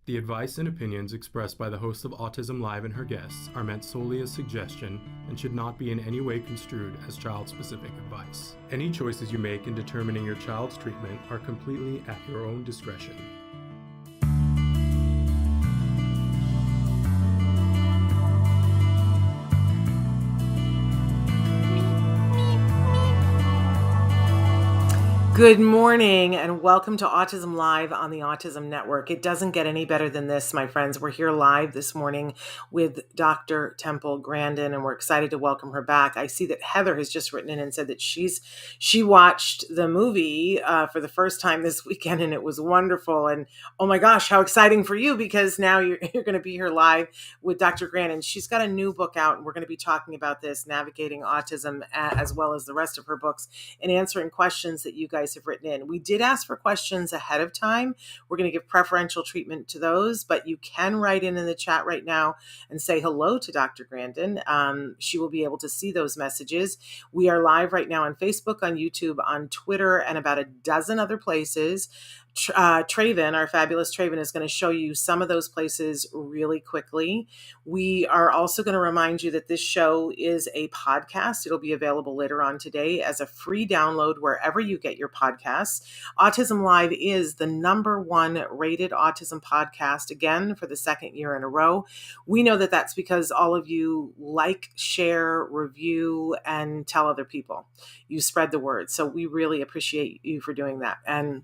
The advice and opinions expressed by the host of Autism Live and her guests are meant solely as suggestion and should not be in any way construed as child-specific advice. Any choices you make in determining your child's treatment are completely at your own discretion. Good morning and welcome to Autism Live on the Autism Network. It doesn't get any better than this, my friends. We're here live this morning with Dr. Temple Grandin, and we're excited to welcome her back. I see that Heather has just written in and said that she watched the movie for the first time this weekend, and it was wonderful. And oh my gosh, how exciting for you, because now you're going to be here live with Dr. Grandin. She's got a new book out, and we're going to be talking about this, Navigating Autism, as well as the rest of her books, and answering questions that you guys have written in. We did ask for questions ahead of time. We're going to give preferential treatment to those, but you can write in the chat right now and say hello to Dr. Grandin. She will be able to see those messages. We are live right now on Facebook, on YouTube, on Twitter, and about a dozen other places. Traven, our fabulous Traven, is going to show you some of those places really quickly. We are also going to remind you that this show is a podcast. It'll be available later on today as a free download wherever you get your podcasts. Autism Live is the #1 rated autism podcast, again, for the second year in a row. We know that that's because all of you like, share, review, and tell other people. You spread the word. So we really appreciate you for doing that. And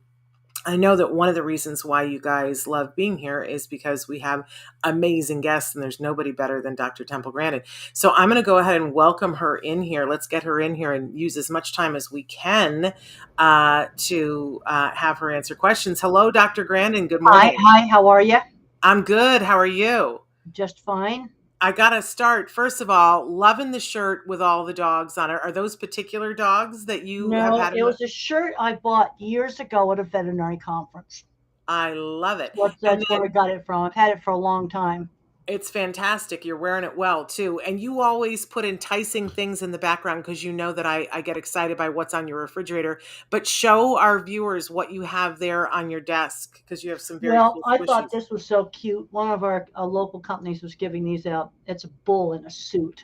I know that one of the reasons why you guys love being here is because we have amazing guests, and there's nobody better than Dr. Temple Grandin. So I'm going to go ahead and welcome her in here. Let's get her in here and use as much time as we can to have her answer questions. Hello, Dr. Grandin. Good morning. Hi, how are you? I'm good. How are you? Just fine. I got to start. First of all, loving the shirt with all the dogs on it. Are those particular dogs that you have had? No, it was a shirt I bought years ago at a veterinary conference. I love it. That's where I got it from. I've had it for a long time. It's fantastic. You're wearing it well, too. And you always put enticing things in the background because you know that I get excited by what's on your refrigerator. But show our viewers what you have there on your desk, because you have some very cool I thought this was so cute. One of our local companies was giving these out. It's a bull in a suit.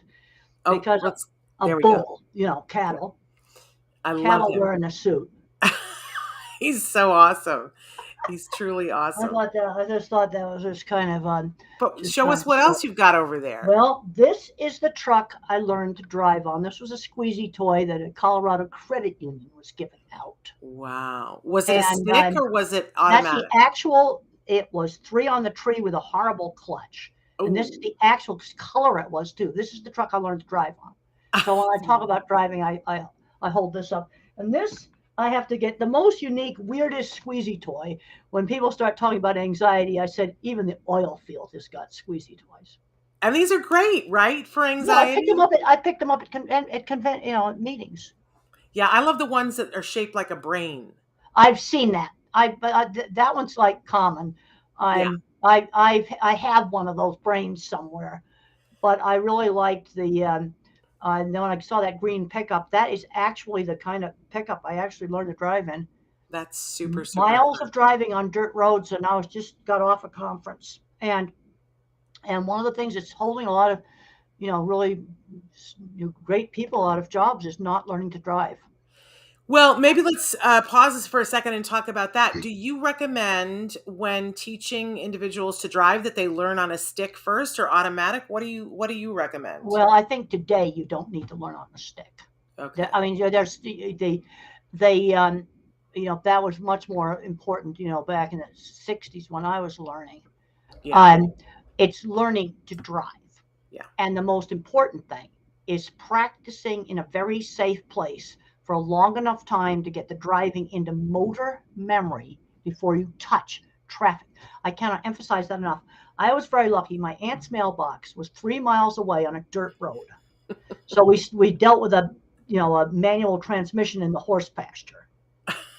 Because a bull, cattle. I love cattle wearing a suit. He's so awesome. He's truly awesome. I just thought that was just kind of But show us what else you've got over there. Well, this is the truck I learned to drive on. This was a squeezy toy that a Colorado credit union was giving out. Wow. Was it a stick or was it automatic? That's the actual. It was 3 on the tree with a horrible clutch. Ooh. And this is the actual color it was too. This is the truck I learned to drive on. So when I talk about driving, I hold this up. And this, I have to get the most unique, weirdest squeezy toy. When people start talking about anxiety, I said, even the oil field has got squeezy toys. And these are great, right? For anxiety? No, I picked them up at meetings. Yeah, I love the ones that are shaped like a brain. I've seen that. That one's like common. I have one of those brains somewhere, but I really liked the. Then when I saw that green pickup, that is actually the kind of pickup I actually learned to drive in. That's super miles of driving on dirt roads, and I was just got off a conference, and one of the things that's holding a lot of, really great people out of jobs is not learning to drive. Well, maybe let's pause this for a second and talk about that. Do you recommend when teaching individuals to drive that they learn on a stick first or automatic? What do you recommend? Well, I think today you don't need to learn on a stick. Okay. I mean, there's that was much more important, back in the 60s when I was learning. Yeah. It's learning to drive. Yeah. And the most important thing is practicing in a very safe place for a long enough time to get the driving into motor memory before you touch traffic. I cannot emphasize that enough. I was very lucky. My aunt's mailbox was 3 miles away on a dirt road. So we dealt with a manual transmission in the horse pasture.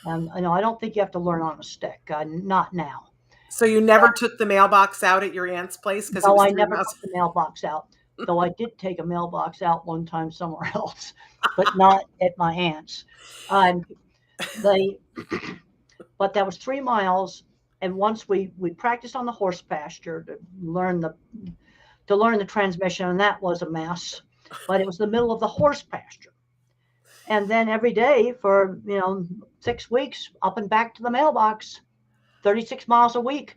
And I don't think you have to learn on a stick. Not now. So you never took the mailbox out at your aunt's place? No, I never took the mailbox out. Though I did take a mailbox out one time somewhere else, but not at my aunt's. But that was 3 miles, And once we practiced on the horse pasture to learn the transmission, and that was a mess. But it was the middle of the horse pasture. And then every day for 6 weeks, up and back to the mailbox, 36 miles a week,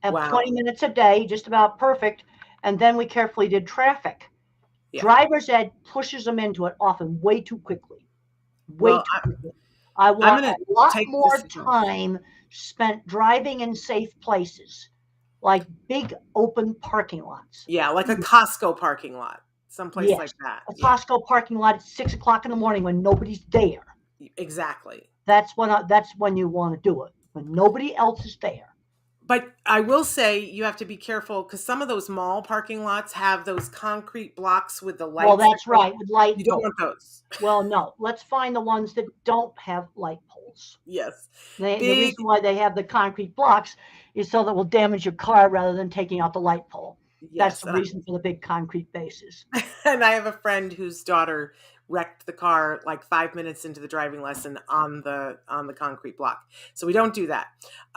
at Wow. 20 minutes a day, just about perfect. And then we carefully did traffic. Yeah. Driver's ed pushes them into it often way too quickly. Well, Quickly. I want gonna a lot take more this advice. time spent driving in safe places, like big open parking lots. Yeah, like a Costco parking lot, someplace Yes, like that. A Yeah, Costco parking lot at 6 o'clock in the morning when nobody's there. exactly. That's when you want to do it, when nobody else is there. But I will say you have to be careful because some of those mall parking lots have those concrete blocks with the lights. Well, that's right, with light You don't poles. want those. Well, no. Let's find the ones that don't have light poles. Yes. The reason why they have the concrete blocks is so that will damage your car rather than taking out the light pole. Yes. That's the reason for the big concrete bases. And I have a friend whose daughter wrecked the car like 5 minutes into the driving lesson on the concrete block. So we don't do that.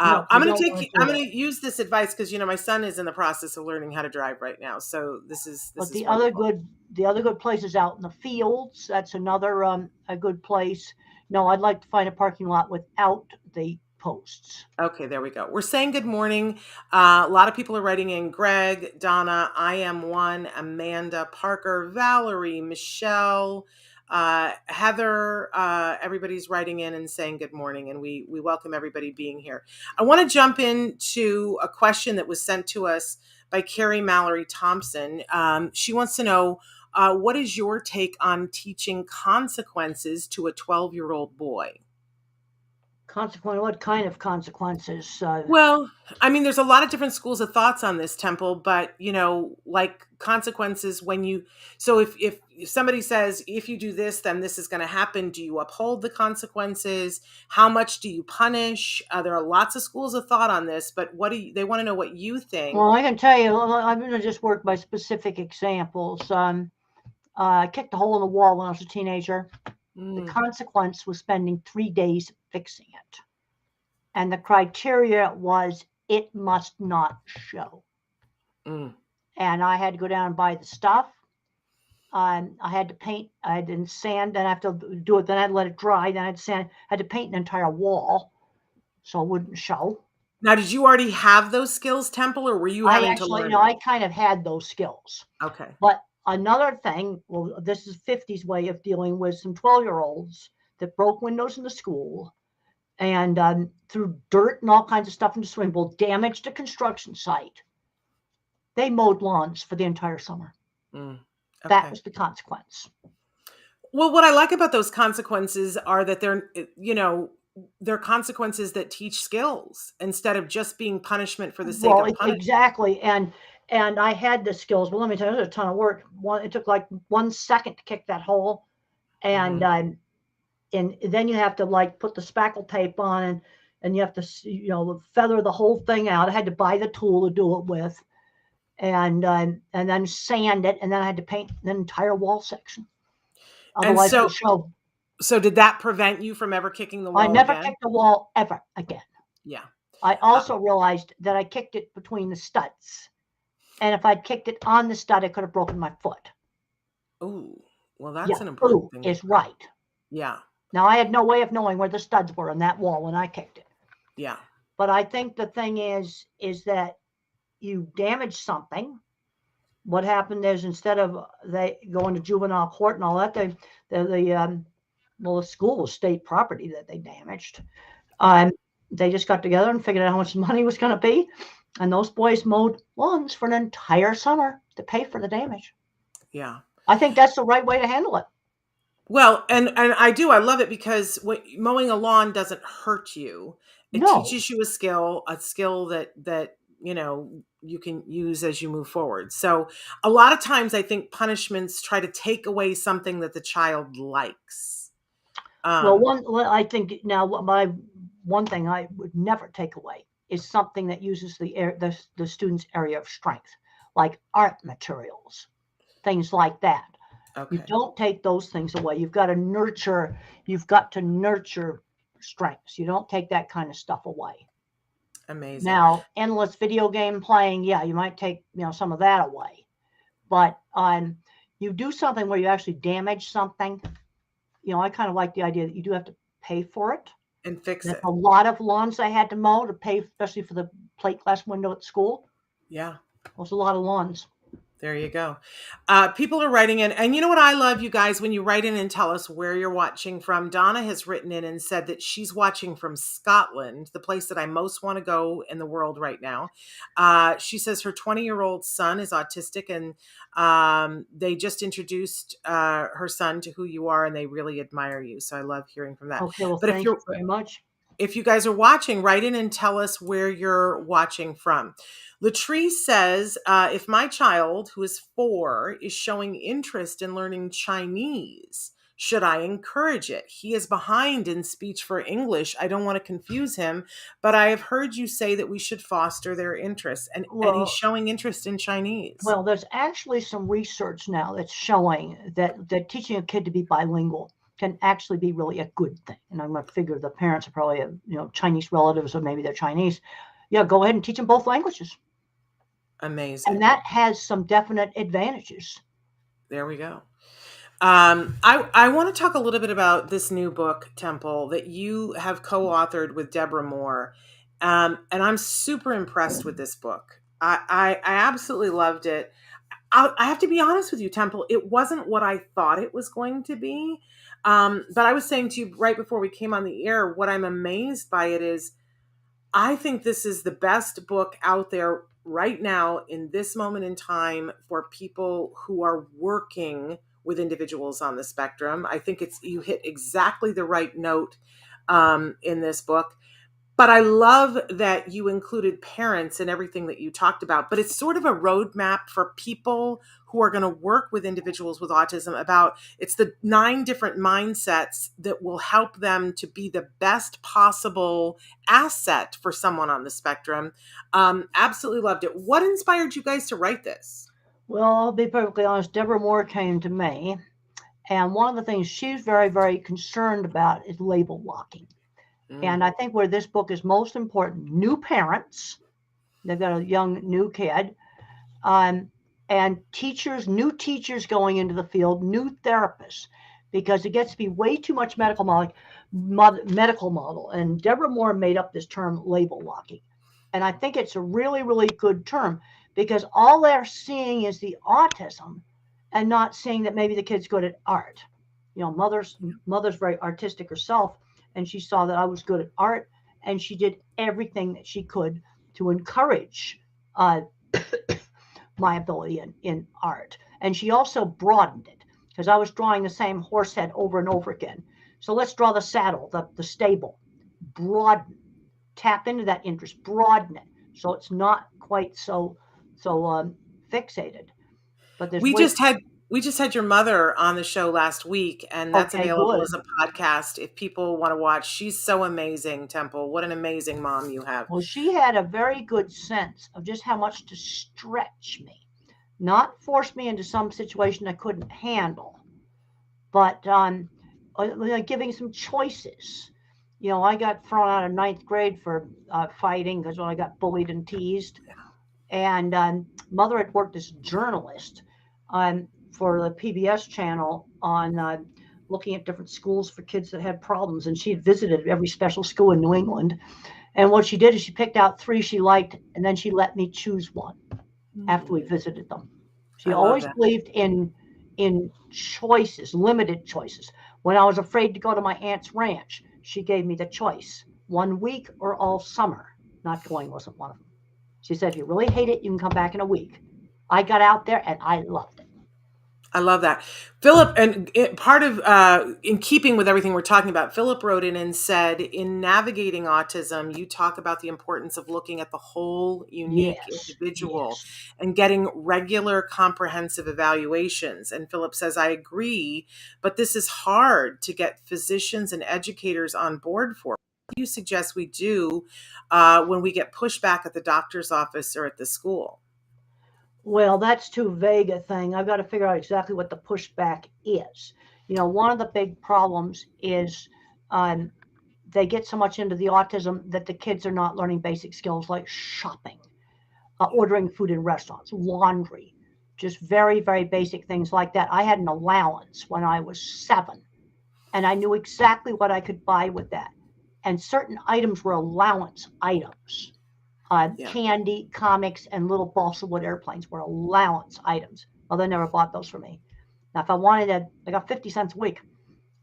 No, I'm going to use this advice because my son is in the process of learning how to drive right now. So this is the wonderful. other good place is out in the fields. That's another a good place. No, I'd like to find a parking lot without the posts. Okay, there we go. We're saying good morning. A lot of people are writing in. Greg, Donna, I am one, Amanda, Parker, Valerie, Michelle, Heather. Everybody's writing in and saying good morning, and we welcome everybody being here. I want to jump into a question that was sent to us by Carrie Mallory Thompson. She wants to know, what is your take on teaching consequences to a 12-year-old boy? What kind of consequences? Well, I mean, there's a lot of different schools of thoughts on this, Temple, but like consequences so if somebody says, if you do this, then this is going to happen, do you uphold the consequences? How much do you punish? There are lots of schools of thought on this, but they want to know what you think. Well, I can tell you, I'm going to just work by specific examples. I kicked a hole in the wall when I was a teenager. The consequence was spending 3 days fixing it. And the criteria was it must not show. And I had to go down and buy the stuff. I had to paint, I had sand, then I have to do it, then I'd let it dry, then I'd sand, had to paint an entire wall so it wouldn't show. Now, did you already have those skills, Temple, or were you having to learn? No, I kind of had those skills. Okay. But another thing, well, this is 50's way of dealing with some 12-year-olds that broke windows in the school and threw dirt and all kinds of stuff into the swimming pool, damaged a construction site. They mowed lawns for the entire summer. Okay. That was the consequence. Well, what I like about those consequences are that they're consequences that teach skills instead of just being punishment for the sake of punishment. Exactly. And I had the skills. Well, let me tell you, it was a ton of work. It took like 1 second to kick that hole. And then you have to put the spackle tape on and you have to, feather the whole thing out. I had to buy the tool to do it with and then sand it. And then I had to paint the entire wall section. Otherwise, it would show. So did that prevent you from ever kicking the wall? I never kicked the wall ever again. Yeah. I also realized that I kicked it between the studs. And if I'd kicked it on the stud, I could have broken my foot. Oh, well, that's an important thing. Is right. Yeah. Now, I had no way of knowing where the studs were on that wall when I kicked it. Yeah. But I think the thing is that you damage something. What happened is instead of they going to juvenile court and all that, the school was state property that they damaged. They just got together and figured out how much money was going to be. And those boys mowed lawns for an entire summer to pay for the damage. Yeah. I think that's the right way to handle it. Well, and I love it because mowing a lawn doesn't hurt you. It teaches you a skill that you can use as you move forward. So a lot of times I think punishments try to take away something that the child likes. I think now one thing I would never take away is something that uses the student's area of strength, like art materials, things like that. Okay. You don't take those things away. You've got to nurture strengths. You don't take that kind of stuff away. Amazing. Now, endless video game playing, yeah, you might take, some of that away. But you do something where you actually damage something. I kind of like the idea that you do have to pay for it. And fix That's it. a lot of lawns I had to mow to pay, especially for the plate glass window at school. Yeah. It was a lot of lawns. There you go. People are writing in, and you know what I love, you guys, when you write in and tell us where you're watching from. Donna has written in and said that she's watching from Scotland, the place that I most want to go in the world right now. She says her 20-year-old son is autistic, and they just introduced her son to who you are, and they really admire you. So I love hearing from that. Okay, well, But thank you very much. If you guys are watching, write in and tell us where you're watching from. Latrice says, if my child, who is 4, is showing interest in learning Chinese, should I encourage it? He is behind in speech for English. I don't want to confuse him, but I have heard you say that we should foster their interest. And he's showing interest in Chinese. Well, there's actually some research now that's showing that teaching a kid to be bilingual can actually be really a good thing. And I'm going to figure the parents are probably, Chinese relatives, or maybe they're Chinese. Yeah, go ahead and teach them both languages. Amazing. And that has some definite advantages. There we go. I want to talk a little bit about this new book, Temple, that you have co-authored with Deborah Moore. And I'm super impressed with this book. I absolutely loved it. I have to be honest with you, Temple, it wasn't what I thought it was going to be. But I was saying to you right before we came on the air, what I'm amazed by it is, I think this is the best book out there right now in this moment in time for people who are working with individuals on the spectrum. I think you hit exactly the right note in this book. But I love that you included parents in everything that you talked about. But it's sort of a roadmap for people who are going to work with individuals with autism it's the 9 different mindsets that will help them to be the best possible asset for someone on the spectrum. Absolutely loved it. What inspired you guys to write this? Well, I'll be perfectly honest. Deborah Moore came to me, and one of the things she's very, very concerned about is label locking. And I think where this book is most important, new parents, they've got a young new kid, and teachers, new teachers going into the field, new therapists, because it gets to be way too much medical model. And Deborah Moore made up this term label locking. And I think it's a really, really good term, because all they're seeing is the autism and not seeing that maybe the kid's good at art. Mother's very artistic herself. And she saw that I was good at art, and she did everything that she could to encourage my ability in art. And she also broadened it, because I was drawing the same horse head over and over again. So let's draw the saddle, the stable, broaden, tap into that interest, broaden it, so it's not quite so fixated. But we just had your mother on the show last week, and that's available as a podcast if people want to watch. She's so amazing, Temple. What an amazing mom you have. Well, she had a very good sense of just how much to stretch me, not force me into some situation I couldn't handle, but giving some choices. I got thrown out of 9th grade for fighting, because when I got bullied and teased. And Mother had worked as a journalist for the PBS channel on looking at different schools for kids that had problems. And she had visited every special school in New England. And what she did is she picked out 3 she liked, and then she let me choose one after we visited them. She always believed in choices, limited choices. When I was afraid to go to my aunt's ranch, she gave me the choice, 1 week or all summer. Not going wasn't one of them. She said, if you really hate it, you can come back in a week. I got out there and I loved it. I love that. Philip, and part of, in keeping with everything we're talking about, Philip wrote in and said, in Navigating Autism, you talk about the importance of looking at the whole unique individual and getting regular comprehensive evaluations. And Philip says, I agree, but this is hard to get physicians and educators on board for. What do you suggest we do when we get pushback at the doctor's office or at the school? Well, that's too vague a thing. I've got to figure out exactly what the pushback is. One of the big problems is they get so much into the autism that the kids are not learning basic skills like shopping, ordering food in restaurants, laundry, just very, very basic things like that. I had an allowance when I was 7, and I knew exactly what I could buy with that. And certain items were allowance items. Candy, comics, and little balsa wood airplanes were allowance items. Well, they never bought those for me. Now, if I wanted that, I got 50 cents a week.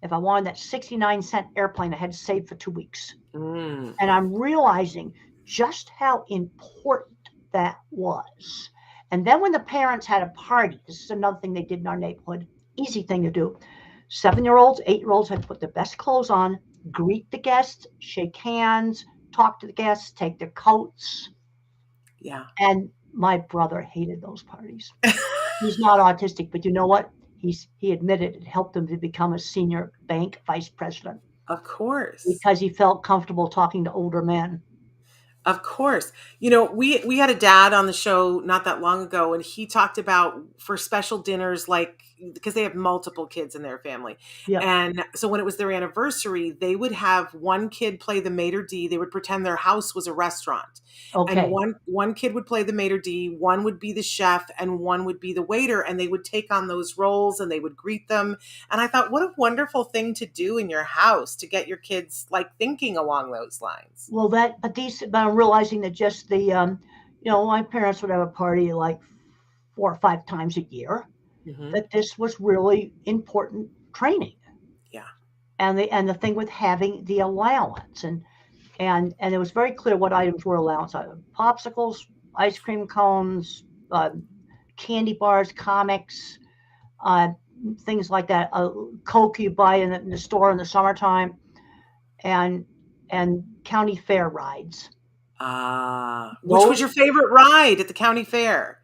If I wanted that 69-cent airplane, I had to save for 2 weeks. And I'm realizing just how important that was. And then when the parents had a party, this is another thing they did in our neighborhood, easy thing to do. 7-year-olds, 8-year-olds had to put their best clothes on, greet the guests, shake hands, talk to the guests, take their coats. Yeah. And my brother hated those parties. He's not autistic, but you know what? He admitted it helped him to become a senior bank vice president. Of course. Because he felt comfortable talking to older men. Of course. You know, we had a dad on the show not that long ago, and he talked about for special dinners, like, because they have multiple kids in their family. Yeah. And so when it was their anniversary, they would have one kid play the maitre d'. They would pretend their house was a restaurant. Okay. And one kid would play the maitre d', one would be the chef, and one would be the waiter. And they would take on those roles and they would greet them. And I thought, what a wonderful thing to do in your house to get your kids like thinking along those lines. Well, but I'm realizing that just the, my parents would have a party like 4 or 5 times a year. That this was really important training. Yeah. And the thing with having the allowance and it was very clear what items were allowance items: popsicles, ice cream cones, candy bars, comics, things like that. Coke you buy in the store in the summertime, and county fair rides. Which was your favorite ride at the county fair?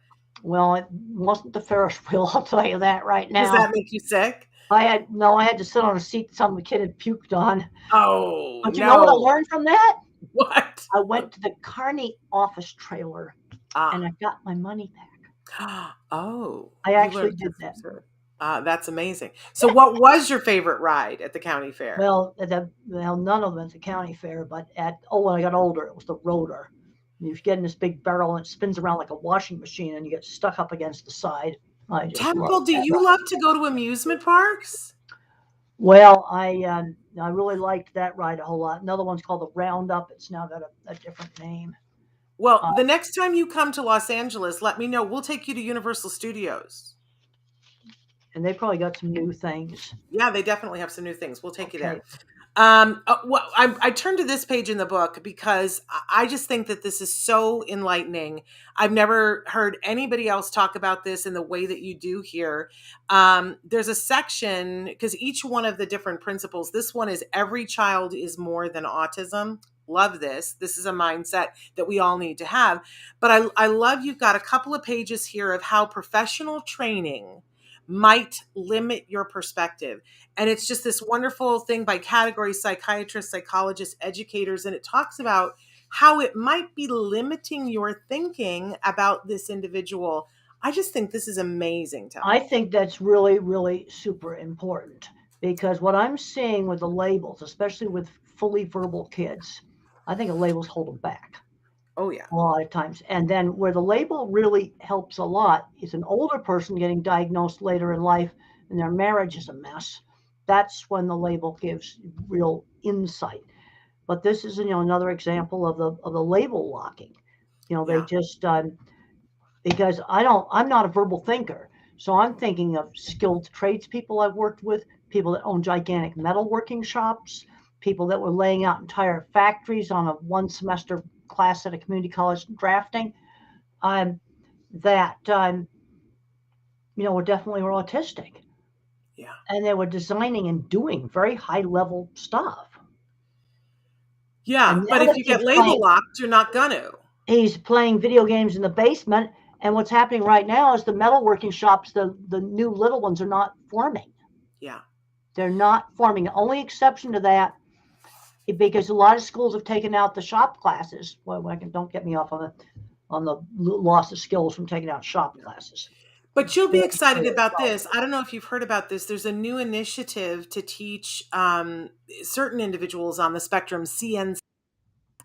Well, it wasn't the Ferris wheel, I'll tell you that right now. Does that make you sick? I had to sit on a seat some the kid had puked on. Oh, but you know what I learned from that? What? I went to the Carney office trailer and I got my money back. Oh. I actually did that. That's amazing. So what was your favorite ride at the county fair? Well, none of them at the county fair, but when I got older, it was the rotor. You get in this big barrel and it spins around like a washing machine and you get stuck up against the side. Temple, do you love to go to amusement parks? Well, I really liked that ride a whole lot. Another one's called the Roundup. It's now got a different name. Well, the next time you come to Los Angeles, let me know. We'll take you to Universal Studios. And they probably got some new things. Yeah, they definitely have some new things. We'll take you there. I turned to this page in the book because I just think that this is so enlightening. I've never heard anybody else talk about this in the way that you do here. There's a section, because each one of the different principles, this one is every child is more than autism. Love this. This is a mindset that we all need to have. But I love you've got a couple of pages here of how professional training might limit your perspective. And it's just this wonderful thing by category: psychiatrists, psychologists, educators. And it talks about how it might be limiting your thinking about this individual. I just think this is amazing. I think that's really, really super important, because what I'm seeing with the labels, especially with fully verbal kids, I think the labels hold them back. Oh, yeah. A lot of times. And then where the label really helps a lot is an older person getting diagnosed later in life and their marriage is a mess. That's when the label gives real insight. But this is, another example of the label locking. They just, because I'm not a verbal thinker. So I'm thinking of skilled tradespeople I've worked with, people that own gigantic metalworking shops, people that were laying out entire factories on a 1-semester class at a community college drafting, that were definitely autistic. Yeah. And they were designing and doing very high level stuff. Yeah, but if you get label locked, you're not gonna. He's playing video games in the basement, and what's happening right now is the metalworking shops, the new little ones, are not forming. Yeah. They're not forming. The only exception to that, because a lot of schools have taken out the shop classes. Well, don't get me off on the loss of skills from taking out shop classes. But you'll be very excited clear. about this. I don't know if you've heard about this. There's a new initiative to teach certain individuals on the spectrum CNC,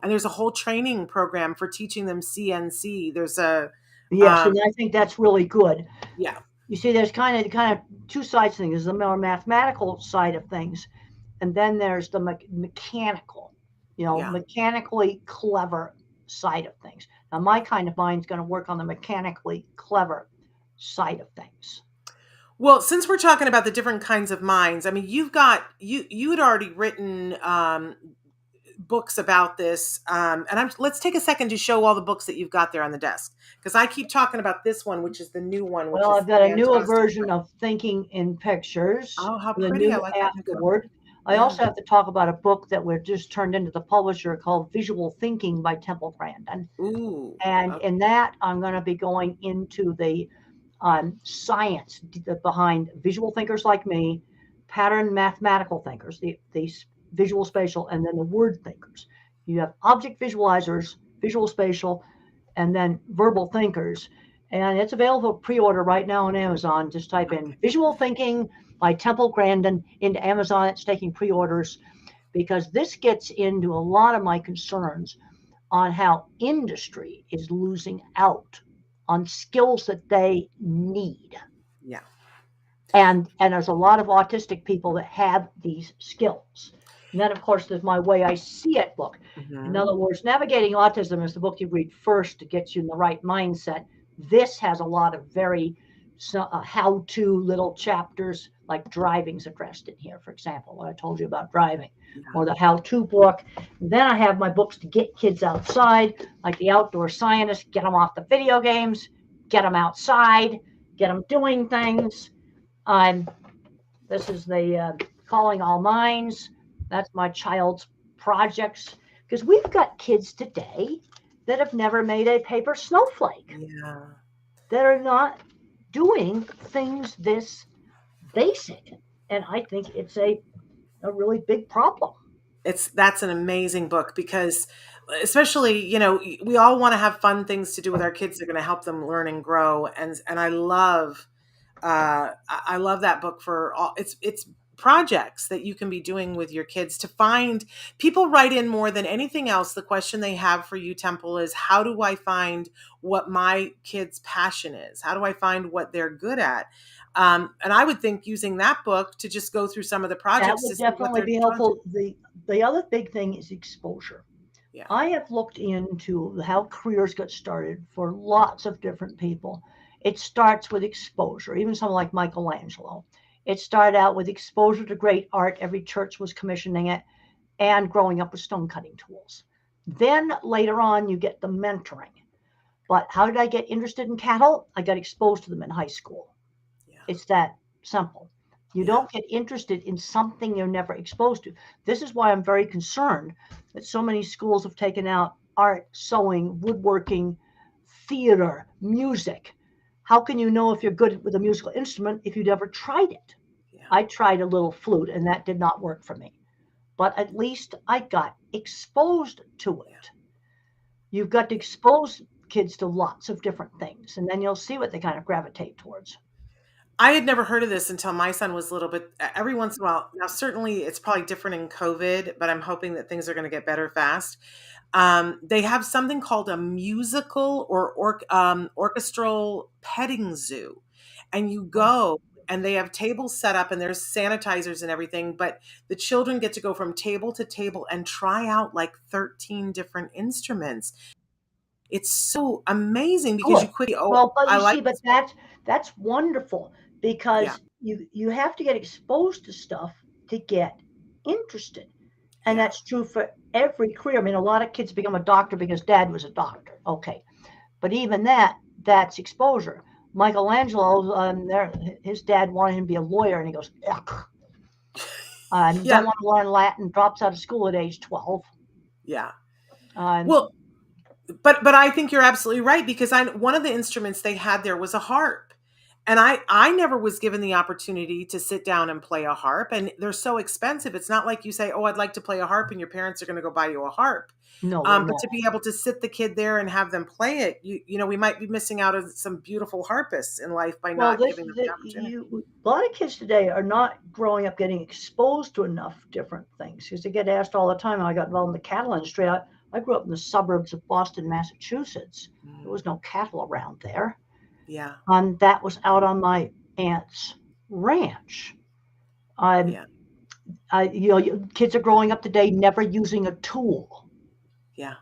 and there's a whole training program for teaching them CNC. There's a Yes, and I think that's really good. yeah, You see, there's kind of two sides to things. There's the more mathematical side of things, and then there's the mechanical, yeah. mechanically clever side of things. Now, my kind of mind's going to work on the mechanically clever side of things. Well, since we're talking about the different kinds of minds, I mean, you had already written books about this, and let's take a second to show all the books that you've got there on the desk, because I keep talking about this one, which is the new one. Well, I've got a newer version of Thinking in Pictures. Oh, how the pretty! new I like that. afterward. I also have to talk about a book that we're just turned into the publisher called Visual Thinking by Temple Grandin. Ooh, and in that, I'm going to be going into the science behind visual thinkers like me, pattern mathematical thinkers, the visual spatial, and then the word thinkers. You have object visualizers, visual spatial, and then verbal thinkers. And it's available pre-order right now on Amazon. Just type in Visual Thinking by Temple Grandin into Amazon. It's taking pre-orders, because this gets into a lot of my concerns on how industry is losing out on skills that they need. Yeah. And there's a lot of autistic people that have these skills. And then, of course, there's my Way I See It book. Mm-hmm. In other words, Navigating Autism is the book you read first to get you in the right mindset. This has a lot of very how-to little chapters, like driving's addressed in here, for example, what I told you about driving, or the how-to book. Then I have my books to get kids outside, like The Outdoor Scientist, get them off the video games, get them outside, get them doing things. This is the Calling All Minds. That's my child's projects, because we've got kids today that have never made a paper snowflake. Yeah. That are not doing things this basic. And I think it's a really big problem. That's an amazing book, because especially, we all want to have fun things to do with our kids that are going to help them learn and grow. And I love that book for all it's projects that you can be doing with your kids. To find people write in more than anything else, the question they have for you, Temple, is how do I find what my kid's passion is? How do I find what they're good at? And I would think using that book to just go through some of the projects. That would definitely be helpful. The other big thing is exposure. Yeah. I have looked into how careers got started for lots of different people. It starts with exposure. Even someone like Michelangelo. It started out with exposure to great art. Every church was commissioning it, and growing up with stone cutting tools. Then later on, you get the mentoring. But how did I get interested in cattle? I got exposed to them in high school. Yeah. It's that simple. You don't get interested in something you're never exposed to. This is why I'm very concerned that so many schools have taken out art, sewing, woodworking, theater, music. How can you know if you're good with a musical instrument if you've never tried it? Yeah. I tried a little flute, and that did not work for me. But at least I got exposed to it. You've got to expose kids to lots of different things, and then you'll see what they kind of gravitate towards. I had never heard of this until my son was little, but every once in a while, now certainly it's probably different in COVID, but I'm hoping that things are going to get better fast. They have something called a musical or orchestral petting zoo, and you go and they have tables set up and there's sanitizers and everything, but the children get to go from table to table and try out like 13 different instruments. It's so amazing because you quickly, but that's wonderful, because you have to get exposed to stuff to get interested. And that's true for every career. I mean, a lot of kids become a doctor because dad was a doctor. Okay. But even that's exposure. Michelangelo, his dad wanted him to be a lawyer, and he goes, ugh. Don't want to learn Latin, drops out of school at age 12. Yeah. But I think you're absolutely right, because one of the instruments they had there was a harp. And I never was given the opportunity to sit down and play a harp, and they're so expensive. It's not like you say, "Oh, I'd like to play a harp," and your parents are going to go buy you a harp. No, they're But not. to be able to sit the kid there and have them play it, we might be missing out on some beautiful harpists in life by Well, not giving them the opportunity. a lot of kids today are not growing up getting exposed to enough different things because they get asked all the time. I got involved in the cattle industry. I grew up in the suburbs of Boston, Massachusetts. There was no cattle around there. Yeah. That was out on my aunt's ranch. Yeah. Kids are growing up today never using a tool. Yeah.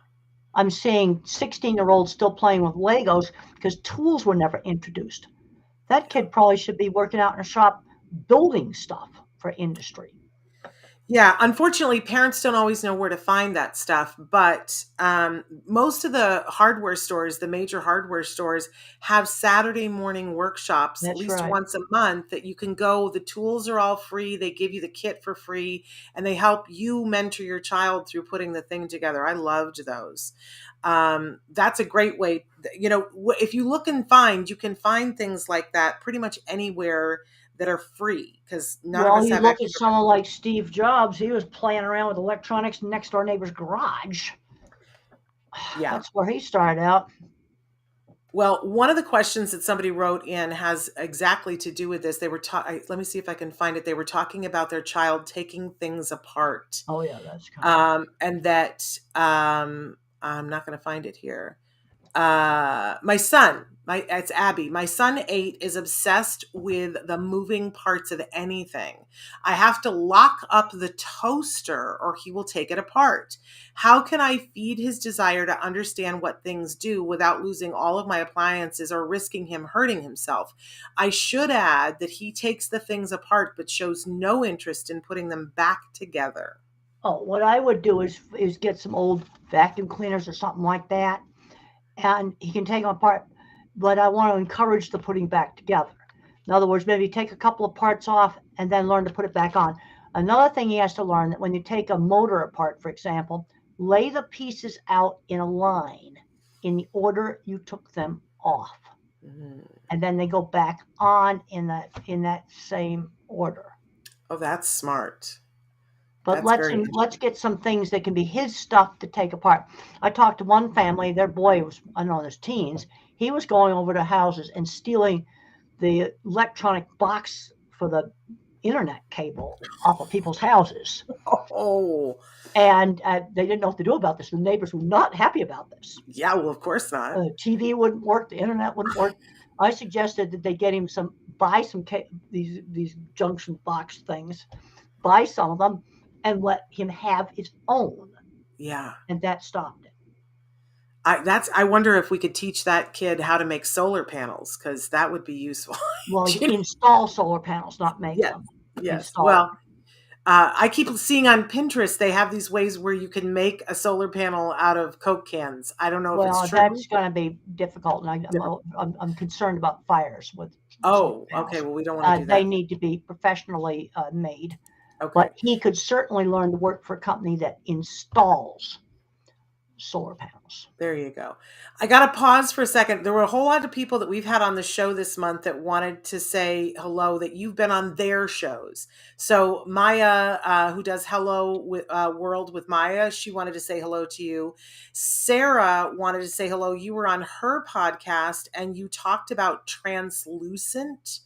I'm seeing 16-year-olds still playing with Legos because tools were never introduced. That kid probably should be working out in a shop building stuff for industry. Yeah, unfortunately, parents don't always know where to find that stuff. But most of the hardware stores, the major hardware stores, have Saturday morning workshops at That's least right. once a month that you can go. The tools are all free. They give you the kit for free, and they help you mentor your child through putting the thing together. I loved those. That's a great way. If you look and find, you can find things like that pretty much anywhere that are free because none of us You have look at extra. someone like Steve Jobs, he was playing around with electronics next door neighbor's garage. Yeah. That's where he started out. Well, one of the questions that somebody wrote in has exactly to do with this. They were let me see if I can find it. They were talking about their child taking things apart. Oh yeah, that's kind of And that I'm not going to find it here. My son, it's Abby. My son 8 is obsessed with the moving parts of anything. I have to lock up the toaster or he will take it apart. How can I feed his desire to understand what things do without losing all of my appliances or risking him hurting himself? I should add that he takes the things apart but shows no interest in putting them back together. Oh, what I would do is get some old vacuum cleaners or something like that, and he can take them apart, but I want to encourage the putting back together. In other words, maybe take a couple of parts off and then learn to put it back on. Another thing he has to learn that when you take a motor apart, for example, lay the pieces out in a line in the order you took them off. Mm-hmm. And then they go back on in that same order. Oh, that's smart. But let's get some things that can be his stuff to take apart. I talked to one family, their boy was, I don't know, there's teens. He was going over to houses and stealing the electronic box for the internet cable off of people's houses. Oh. And they didn't know what to do about this. The neighbors were not happy about this. Yeah, well, of course not. The TV wouldn't work. The internet wouldn't work. I suggested that they get him buy some these junction box things, buy some of them, and let him have his own. Yeah. And that stopped it. I wonder if we could teach that kid how to make solar panels, because that would be useful. Well, install solar panels, not make them. Yes. Install Well, them. I keep seeing on Pinterest, they have these ways where you can make a solar panel out of Coke cans. I don't know if it's true. That's going to be difficult. And I'm concerned about fires with solar panels. Okay. Well, we don't want to do that. They need to be professionally made. Okay. But he could certainly learn to work for a company that installs solar panels. There you go. I got to pause for a second. There were a whole lot of people that we've had on the show this month that wanted to say hello, that you've been on their shows. So Maya, who does Hello with World with Maya, she wanted to say hello to you. Sarah wanted to say hello. You were on her podcast and you talked about translucent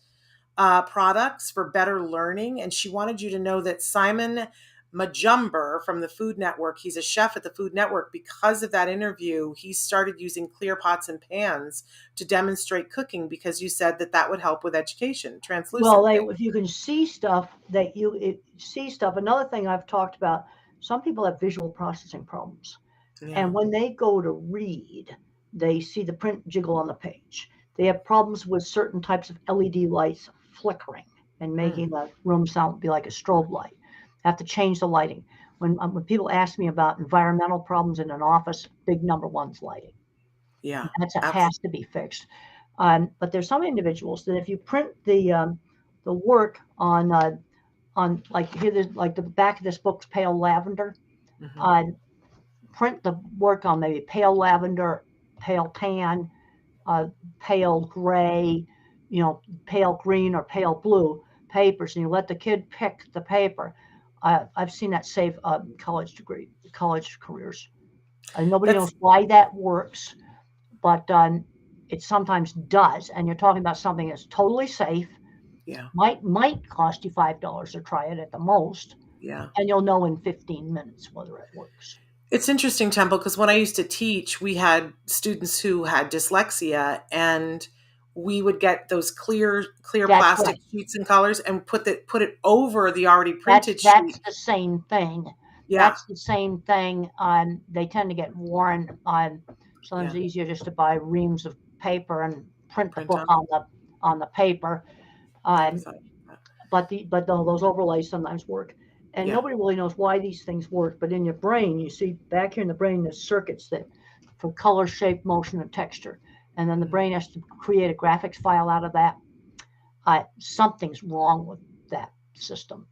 products for better learning. And she wanted you to know that Simon Majumber from the Food Network, he's a chef at the Food Network. Because of that interview, he started using clear pots and pans to demonstrate cooking because you said that would help with education. Translucent. Well, if you can see stuff another thing I've talked about, some people have visual processing problems. Yeah. And when they go to read, they see the print jiggle on the page. They have problems with certain types of LED lights flickering and making the room sound be like a strobe light. Have to change the lighting. When people ask me about environmental problems in an office, big number one's lighting. Yeah, that has to be fixed. But there's some individuals that if you print the work on like here, like the back of this book's pale lavender, print the work on maybe pale lavender, pale tan, pale gray. pale green or pale blue papers, and you let the kid pick the paper. I've seen that save college careers. Nobody That's knows why that works, but it sometimes does. And you're talking about something that's totally safe. yeah, Might cost you $5 to try it at the most, yeah. and you'll know in 15 minutes whether it works. It's interesting, Temple, because when I used to teach, we had students who had dyslexia, and we would get those clear That's plastic right. sheets and colors and put it over the already That's printed that's sheet. the same thing. Yeah, That's the same thing. They tend to get worn. Sometimes yeah. it's easier just to buy reams of paper and print the Print book on. on the paper. Never Um, thought of that. but those overlays sometimes work, and Yeah. nobody really knows why these things work. But in your brain, you see back here in the brain, there's circuits that for color, shape, motion, and texture, and then the brain has to create a graphics file out of that. Something's wrong with that system.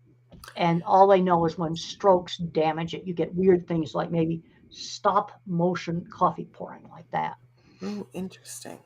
And all they know is when strokes damage it, you get weird things like maybe stop motion coffee pouring, like that. Oh, interesting.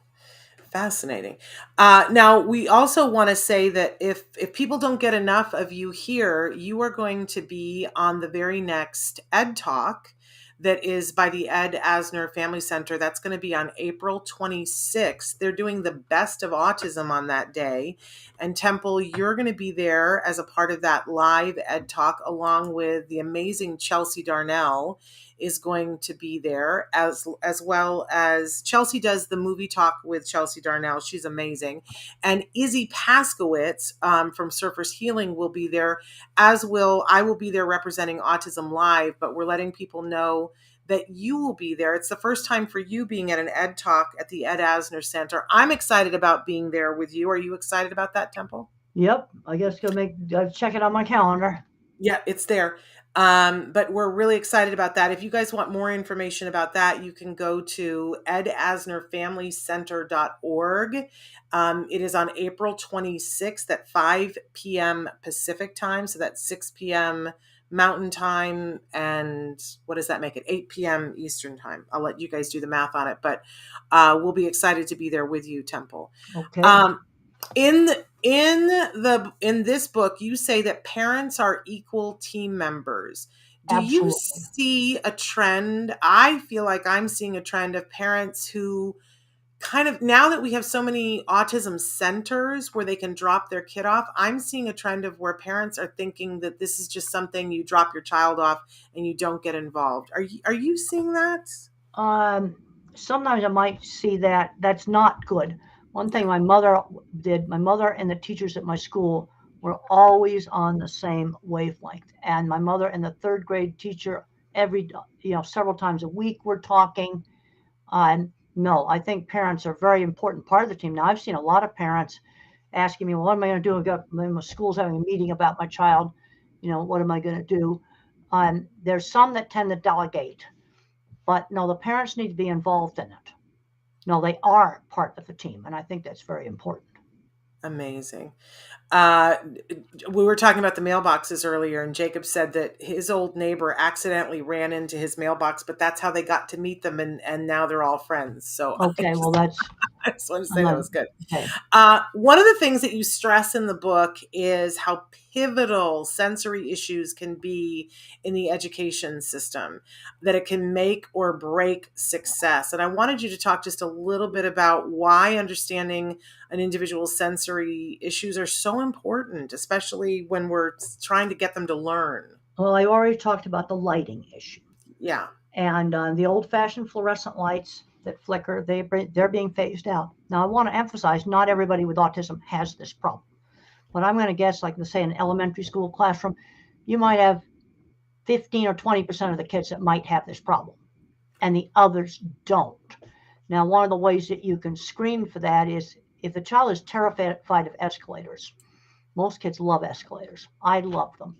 Fascinating. Now, we also want to say that if people don't get enough of you here, you are going to be on the very next Ed Talk that is by the Ed Asner Family Center. That's going to be on April 26th. They're doing the best of autism on that day. And Temple, you're going to be there as a part of that live Ed Talk, along with the amazing Chelsea Darnell is going to be there, as well as Chelsea does the movie talk with Chelsea Darnell. She's amazing. And Izzy Paskowitz from Surfers Healing will be there, as I will be there representing Autism Live, but we're letting people know that you will be there. It's the first time for you being at an Ed Talk at the Ed Asner Center. I'm excited about being there with you. Are you excited about that, Temple? Yep, I guess I'll check it on my calendar. Yeah, it's there. But we're really excited about that. If you guys want more information about that, you can go to edasnerfamilycenter.org. It is on April 26th at 5 p.m. Pacific time. So that's 6 p.m. Mountain time. And what does that make it? 8 p.m. Eastern time. I'll let you guys do the math on it, but we'll be excited to be there with you, Temple. Okay. In this book, you say that parents are equal team members. Do you Absolutely. see a trend? I feel like I'm seeing a trend of parents who kind of, now that we have so many autism centers where they can drop their kid off, I'm seeing a trend of where parents are thinking that this is just something you drop your child off and you don't get involved. Are you seeing that? Sometimes I might see that. That's not good. One thing my mother and the teachers at my school were always on the same wavelength. And my mother and the third grade teacher, several times a week, we're talking. No, I think parents are a very important part of the team. Now, I've seen a lot of parents asking me, well, what am I going to do? My school's having a meeting about my child. What am I going to do? There's some that tend to delegate. But no, the parents need to be involved in it. No, they are part of the team, and I think that's very important. Amazing. We were talking about the mailboxes earlier, and Jacob said that his old neighbor accidentally ran into his mailbox, but that's how they got to meet them, and now they're all friends. So Okay, well, that's I just wanted to say that was good. okay. One of the things that you stress in the book is how pivotal sensory issues can be in the education system, that it can make or break success. And I wanted you to talk just a little bit about why understanding an individual's sensory issues are so important, especially when we're trying to get them to learn. Well, I already talked about the lighting issue. Yeah. And the old-fashioned fluorescent lights that flicker, they're being phased out. Now, I want to emphasize, not everybody with autism has this problem. But I'm going to guess, like, let's say, an elementary school classroom, you might have 15 or 20% of the kids that might have this problem, and the others don't. Now, one of the ways that you can screen for that is if the child is terrified of escalators. Most kids love escalators. I loved them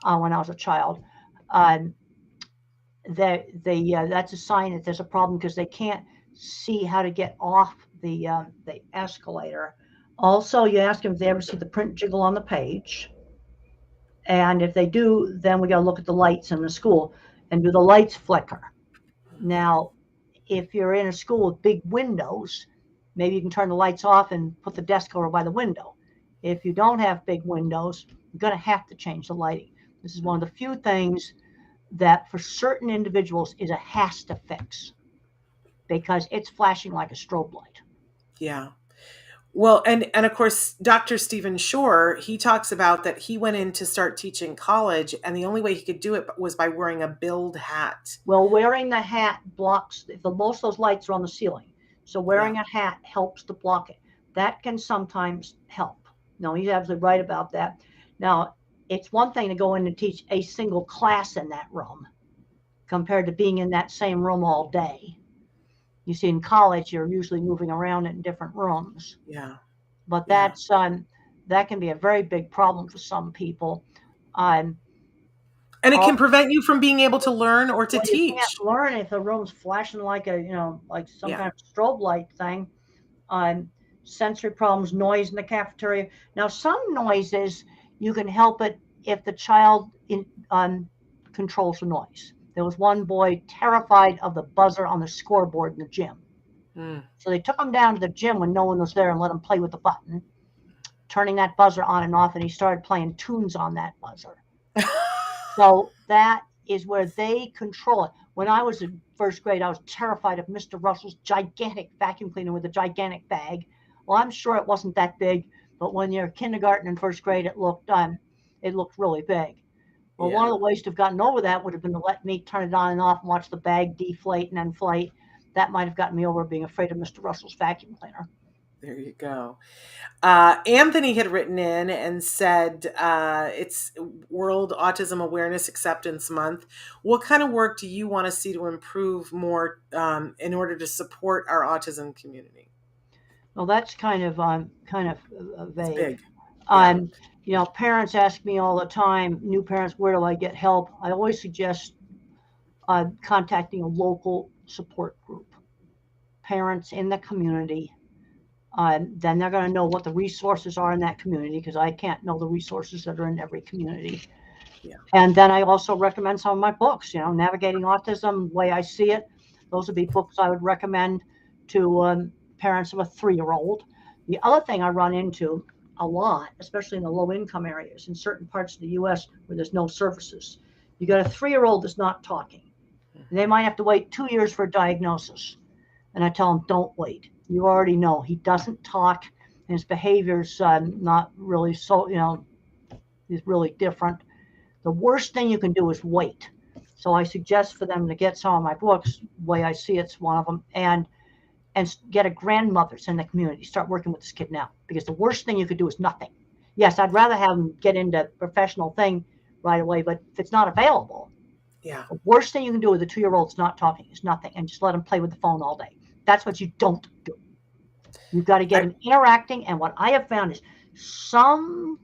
when I was a child. That's a sign that there's a problem because they can't see how to get off the escalator. Also, you ask them if they ever see the print jiggle on the page. And if they do, then we got to look at the lights in the school. And do the lights flicker? Now, if you're in a school with big windows, maybe you can turn the lights off and put the desk over by the window. If you don't have big windows, you're going to have to change the lighting. This is one of the few things that for certain individuals is a has to fix, because it's flashing like a strobe light. Yeah. Well, and of course, Dr. Stephen Shore, he talks about that he went in to start teaching college, and the only way he could do it was by wearing a build hat. Well, wearing the hat blocks, most of those lights are on the ceiling. So wearing a hat helps to block it. That can sometimes help. No, he's absolutely right about that. Now, it's one thing to go in and teach a single class in that room compared to being in that same room all day. You see, in college, you're usually moving around in different rooms. Yeah. But that's that can be a very big problem for some people. And it can prevent you from being able to learn or to teach. You can't learn if the room's flashing like like some kind of strobe light thing. Sensory problems, noise in the cafeteria. Now, some noises you can help it if the child controls the noise. There was one boy terrified of the buzzer on the scoreboard in the gym. So they took him down to the gym when no one was there and let him play with the button, turning that buzzer on and off, and he started playing tunes on that buzzer. So that is where they control it. When I was in first grade, I was terrified of Mr. Russell's gigantic vacuum cleaner with a gigantic bag. Well, I'm sure it wasn't that big, but when you're kindergarten and first grade, it looked really big. Well, one of the ways to have gotten over that would have been to let me turn it on and off and watch the bag deflate and inflate. That might have gotten me over being afraid of Mr. Russell's vacuum cleaner. There you go. Anthony had written in and said it's World Autism Awareness Acceptance Month. What kind of work do you want to see to improve more in order to support our autism community? Well, that's kind of vague. Big. Parents ask me all the time, new parents, where do I get help? I always suggest contacting a local support group, parents in the community. Then they're going to know what the resources are in that community, because I can't know the resources that are in every community. Yeah. And then I also recommend some of my books, Navigating Autism, The Way I See It. Those would be books I would recommend to parents of a 3-year-old. The other thing I run into a lot, especially in the low-income areas, in certain parts of the U.S. where there's no services, you got a 3-year-old that's not talking. They might have to wait 2 years for a diagnosis. And I tell them, don't wait. You already know he doesn't talk, and his behavior's not really he's really different. The worst thing you can do is wait. So I suggest for them to get some of my books. The Way I See It's one of them, and get a grandmothers in the community. Start working with this kid now, because the worst thing you could do is nothing. Yes, I'd rather have them get into professional thing right away, but if it's not available, the worst thing you can do with a 2-year-old that's not talking is nothing, and just let them play with the phone all day. That's what you don't do. You've got to get them interacting. And what I have found is some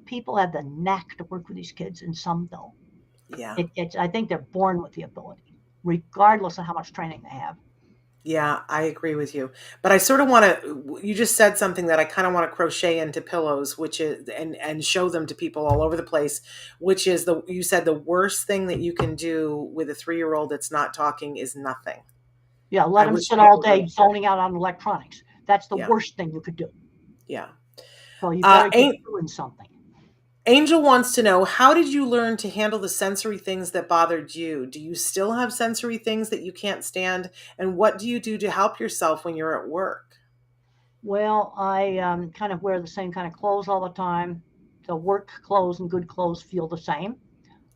people have the knack to work with these kids and some don't. Yeah. I think they're born with the ability, regardless of how much training they have. Yeah, I agree with you. But I sort of want to, you just said something that I kind of want to crochet into pillows, which is, and show them to people all over the place, which is you said the worst thing that you can do with a 3-year-old that's not talking is nothing. Yeah, let them sit all day zoning out on electronics. That's the worst thing you could do. Yeah. So you better get doing something. Angel wants to know, how did you learn to handle the sensory things that bothered you? Do you still have sensory things that you can't stand? And what do you do to help yourself when you're at work? Well, I kind of wear the same kind of clothes all the time. The work clothes and good clothes feel the same.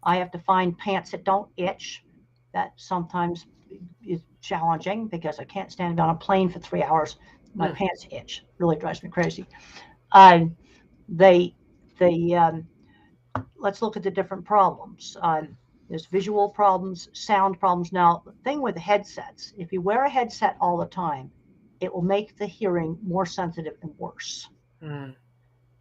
I have to find pants that don't itch. That sometimes is challenging, because I can't stand on a plane for 3 hours. My pants itch. Really drives me crazy. Let's look at the different problems. There's visual problems, sound problems. Now, the thing with headsets, if you wear a headset all the time, it will make the hearing more sensitive and worse.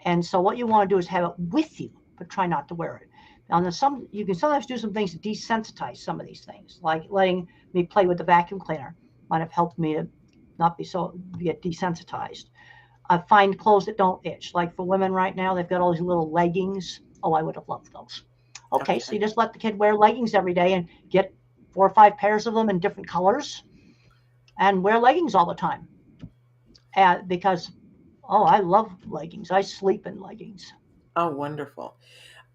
And so what you want to do is have it with you, but try not to wear it. Now, you can sometimes do some things to desensitize some of these things, like letting me play with the vacuum cleaner might have helped me to not get desensitized. Find clothes that don't itch. Like for women right now, they've got all these little leggings. Oh, I would have loved those. Okay, so you just let the kid wear leggings every day and get 4 or 5 pairs of them in different colors and wear leggings all the time. because, oh, I love leggings. I sleep in leggings. Oh, wonderful.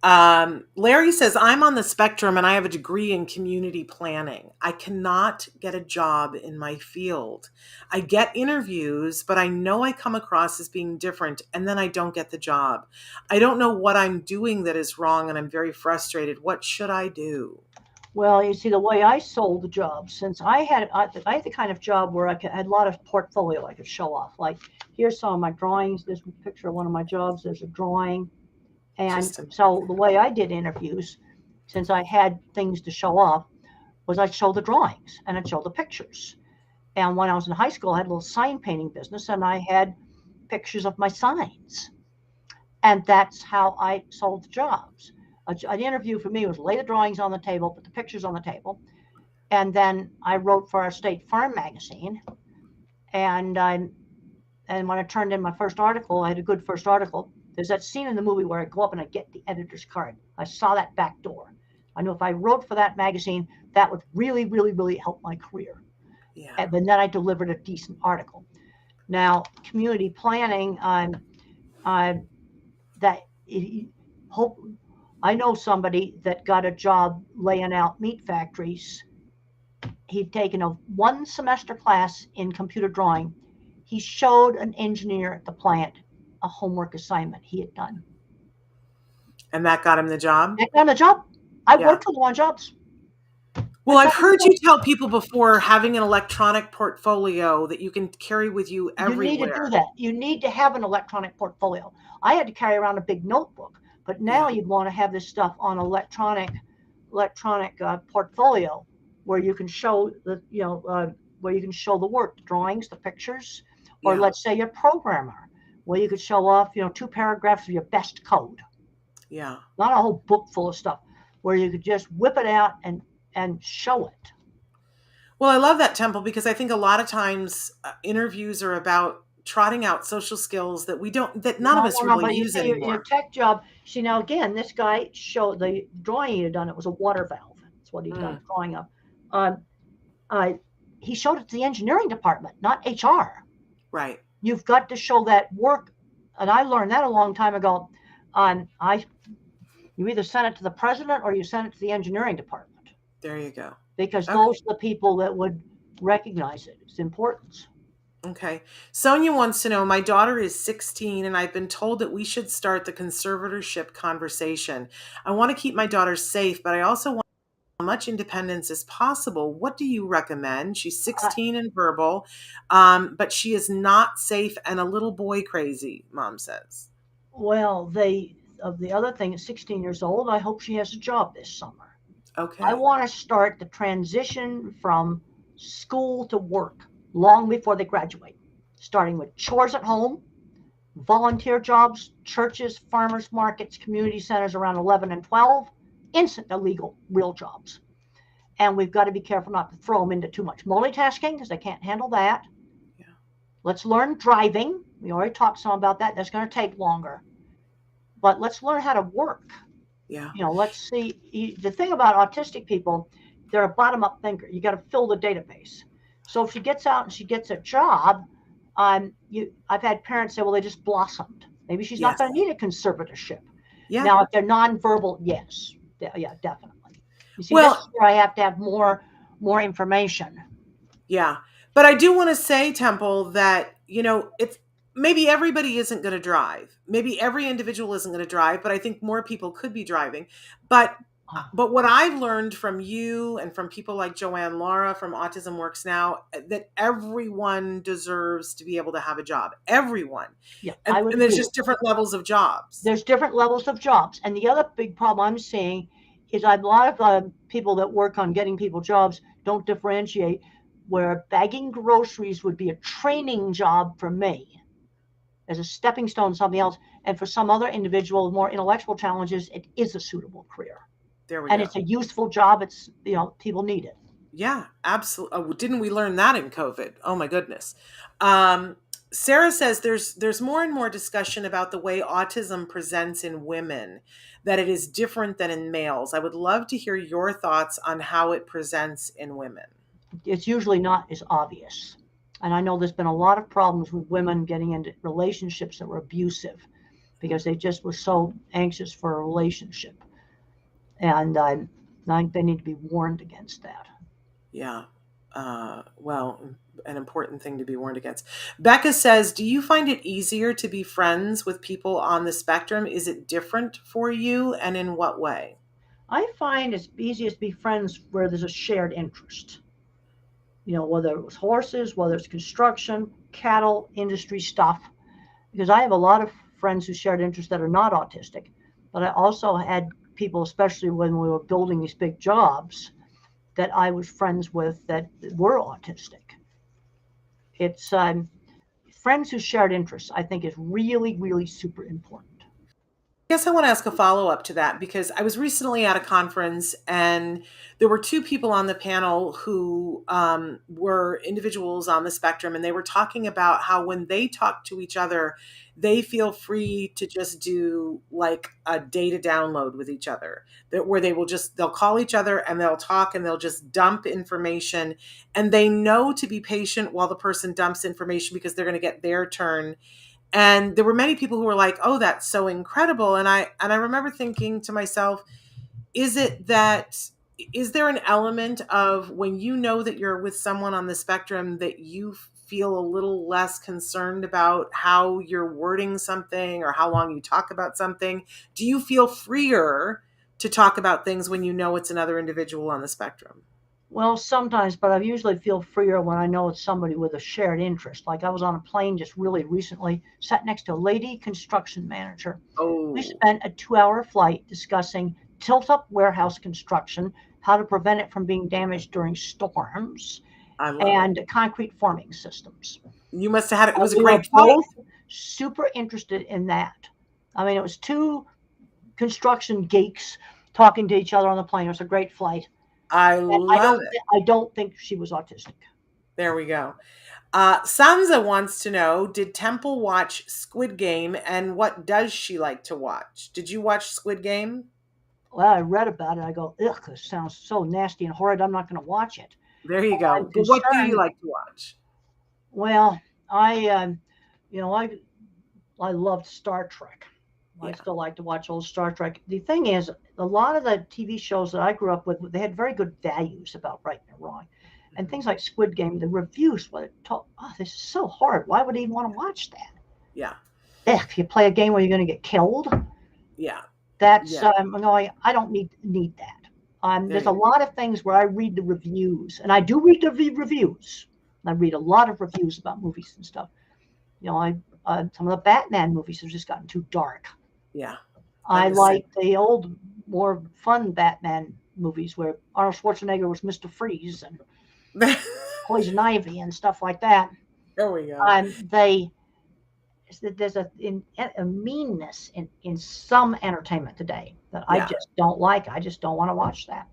Larry says, I'm on the spectrum and I have a degree in community planning. I cannot get a job in my field. I get interviews, but I know I come across as being different and then I don't get the job. I don't know what I'm doing that is wrong and I'm very frustrated. What should I do? Well, you see, the way I sold the job, since I had the kind of job where had a lot of portfolio I could show off. Like, here's some of my drawings. There's a picture of one of my jobs. There's a drawing. And so the way I did interviews, since I had things to show off, was I'd show the drawings and I'd show the pictures. And when I was in high school, I had a little sign painting business and I had pictures of my signs. And that's how I sold the jobs. An interview for me was lay the drawings on the table, put the pictures on the table. And then I wrote for our State Farm magazine. And when I turned in my first article, I had a good first article. There's that scene in the movie where I go up and I get the editor's card. I saw that back door. I knew if I wrote for that magazine, that would really, really, really help my career. Yeah. And then I delivered a decent article. Now, community planning, I know somebody that got a job laying out meat factories. He'd taken a 1 semester class in computer drawing. He showed an engineer at the plant a homework assignment he had done. And that got him the job? That got him the job. I worked with him on jobs. Well, I've heard you tell people before having an electronic portfolio that you can carry with you everywhere. You need to do that. You need to have an electronic portfolio. I had to carry around a big notebook, but now you'd want to have this stuff on electronic portfolio where you can show where you can show the work, the drawings, the pictures, or let's say you're a programmer, where you could show off 2 paragraphs of your best code. Yeah. Not a whole book full of stuff, where you could just whip it out and show it. Well, I love that, Temple, because I think a lot of times interviews are about trotting out social skills that none of us really use anymore. Your tech job. See, now again, this guy showed the drawing he had done. It was a water valve. That's what he'd done drawing of. He showed it to the engineering department, not HR. Right. You've got to show that work, and I learned that a long time ago. You either send it to the president or you send it to the engineering department. There you go. Because those are the people that would recognize it. It's important. Okay. Sonia wants to know, my daughter is 16 and I've been told that we should start the conservatorship conversation. I want to keep my daughter safe, but I also want as much independence as possible. What do you recommend? She's 16 and verbal, but she is not safe and a little boy crazy, Mom says. Well, the other thing is 16 years old. I hope she has a job this summer. Okay. I want to start the transition from school to work long before they graduate, starting with chores at home, volunteer jobs, churches, farmers markets, community centers around 11 and 12, instant illegal real jobs. And we've got to be careful not to throw them into too much multitasking because they can't handle that. Yeah. Let's learn driving. We already talked some about that. That's going to take longer. But let's learn how to work. Yeah. Let's see. The thing about autistic people, they're a bottom-up thinker. You got to fill the database. So if she gets out and she gets a job, I've had parents say, well, they just blossomed. Maybe she's not going to need a conservatorship. Yeah. Now, if they're nonverbal, yes. Yeah, definitely. You see, that's where I have to have more information. Yeah. But I do want to say, Temple, that, it's maybe everybody isn't going to drive. Maybe every individual isn't going to drive, but I think more people could be driving. But what I've learned from you and from people like Joanne Lara from Autism Works Now, that everyone deserves to be able to have a job. Everyone. Yeah, and there's just different levels of jobs. There's different levels of jobs. And the other big problem I'm seeing is a lot of people that work on getting people jobs don't differentiate, where bagging groceries would be a training job for me as a stepping stone to something else. And for some other individual with more intellectual challenges, it is a suitable career. There we go. It's a useful job. It's, people need it. Yeah, absolutely. Oh, didn't we learn that in COVID? Oh my goodness. Sarah says there's more and more discussion about the way autism presents in women, that it is different than in males. I would love to hear your thoughts on how it presents in women. It's usually not as obvious. And I know there's been a lot of problems with women getting into relationships that were abusive because they just were so anxious for a relationship. And I think they need to be warned against that. Yeah. Well, an important thing to be warned against. Becca says, do you find it easier to be friends with people on the spectrum? Is it different for you, and in what way? I find it's easiest to be friends where there's a shared interest. Whether it was horses, whether it's construction, cattle, industry stuff. Because I have a lot of friends who shared interests that are not autistic, but I also had people, especially when we were building these big jobs, that I was friends with that were autistic. It's friends who shared interests, I think, is really, really super important. I guess I want to ask a follow-up to that, because I was recently at a conference and there were two people on the panel who were individuals on the spectrum, and they were talking about how when they talk to each other, they feel free to just do like a data download with each other, that where they'll call each other and they'll talk and they'll just dump information, and they know to be patient while the person dumps information because they're going to get their turn. And there were many people who were like, oh, that's so incredible. And I remember thinking to myself, is it that, is there an element of when you know that you're with someone on the spectrum that you feel a little less concerned about how you're wording something or how long you talk about something? Do you feel freer to talk about things when you know it's another individual on the spectrum? Well, sometimes, but I usually feel freer when I know it's somebody with a shared interest. Like I was on a plane just really recently, sat next to a lady construction manager. We Oh, spent a 2-hour flight discussing tilt-up warehouse construction, how to prevent it from being damaged during storms, I love it. and concrete forming systems. You must have had it. It was a We were great flight. both super interested in that. I mean, it was two construction geeks talking to each other on the plane. It was a great flight. I And love it. I don't think she was autistic. There we go. Sansa wants to know, did Temple watch Squid Game, and what does she like to watch? Did you watch Squid Game? Well, I read about it. I go, ugh, this sounds so nasty and horrid. I'm not going to watch it. There you I'm go. But what do you concerned. like to watch? Well, you know, I loved Star Trek. I Yeah. still like to watch old Star Trek. The thing is, a lot of the TV shows that I grew up with, they had very good values about right and wrong. And Mhm. things like Squid Game, the reviews were told, oh, this is so hard. Why would he even want to watch that? Yeah. If you play a game where you're going to get killed, Yeah. that's Yeah. going, I don't need that. There There's a you lot of things where I read the reviews, and I do read the reviews. I read a lot of reviews about movies and stuff. I some of the Batman movies have just gotten too dark. Yeah. I'm I the same. like the old, more fun Batman movies where Arnold Schwarzenegger was Mr. Freeze and Poison Ivy and stuff like that. There we go. They there's a meanness in some entertainment today that I Yeah. just don't like. I just don't want to watch that.